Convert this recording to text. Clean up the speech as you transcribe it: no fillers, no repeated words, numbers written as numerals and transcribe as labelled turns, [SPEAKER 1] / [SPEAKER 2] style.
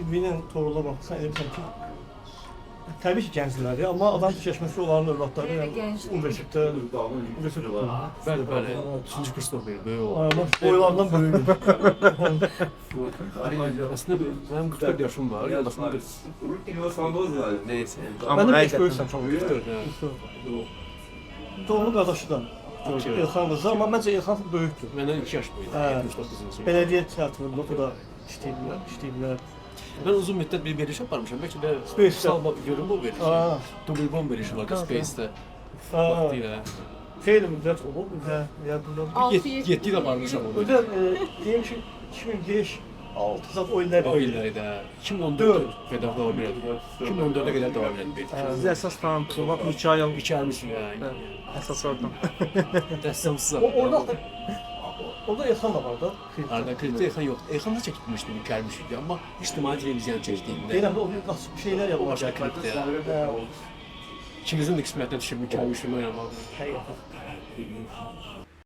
[SPEAKER 1] TV-nin toruna baxsan elə bilirsən ki, təbii ki, gənclər ya, amma adam seçməsi onların övladları
[SPEAKER 2] Elə
[SPEAKER 1] yəni
[SPEAKER 2] gənc.
[SPEAKER 1] universitetdə
[SPEAKER 3] Bəli, bəli. 3-cü kursda oxuyur, böyük oğlan.
[SPEAKER 1] ayırmaq boylarından böyük.
[SPEAKER 3] Əslində mənim 44 yaşım var, yoldaşım 40. Neyse.
[SPEAKER 1] Mən də
[SPEAKER 4] Amma
[SPEAKER 1] beş böyüksən çox.
[SPEAKER 3] 44, hə.
[SPEAKER 1] Doğru qardaşıdan. İlxan qızı, amma məncə İlxan böyükdür.
[SPEAKER 3] Məndən 2 yaş böyükdür,
[SPEAKER 1] Hə.
[SPEAKER 3] 79-cu.
[SPEAKER 1] Belediyə teatrında o da işləyirlər.
[SPEAKER 3] Mən uzun müddət bir veriş aparmışam, bəlkə də
[SPEAKER 1] Space-də.
[SPEAKER 3] salma görüm bu verişi.
[SPEAKER 1] Aa.
[SPEAKER 3] Double bomb verişi var da Space-də.
[SPEAKER 1] Aa.
[SPEAKER 3] Vaxtilə.
[SPEAKER 1] Xeyli müddət olub. Hə, yadımda.
[SPEAKER 3] 7 il aparmışam onu.
[SPEAKER 1] Ödə deyim ki 2005 6 zat o illər
[SPEAKER 3] O illərdə 2014 qədər davam edir. 2014-ə qədər davam edir.
[SPEAKER 4] Bizi əsas tanıtılmaq 2 ay olmuş.
[SPEAKER 3] İçərmişik yəni.
[SPEAKER 4] Əsas oradan.
[SPEAKER 3] Dəstəmsiz.
[SPEAKER 1] Orada Elxan da var da.
[SPEAKER 3] Arada klipdə Elxan yoxdur. Elxan da çəkilmişdi, gəlmişdi, amma ictimai televiziyanı çəkdiyində.
[SPEAKER 1] Deyirəm də o bir qaç şeylər
[SPEAKER 3] O
[SPEAKER 1] yapılır.
[SPEAKER 3] başqa klipdə.
[SPEAKER 1] Hə,
[SPEAKER 3] İkimizin də qismətinə düşüb gəlmişdim oynamaq.
[SPEAKER 1] həqiqətən.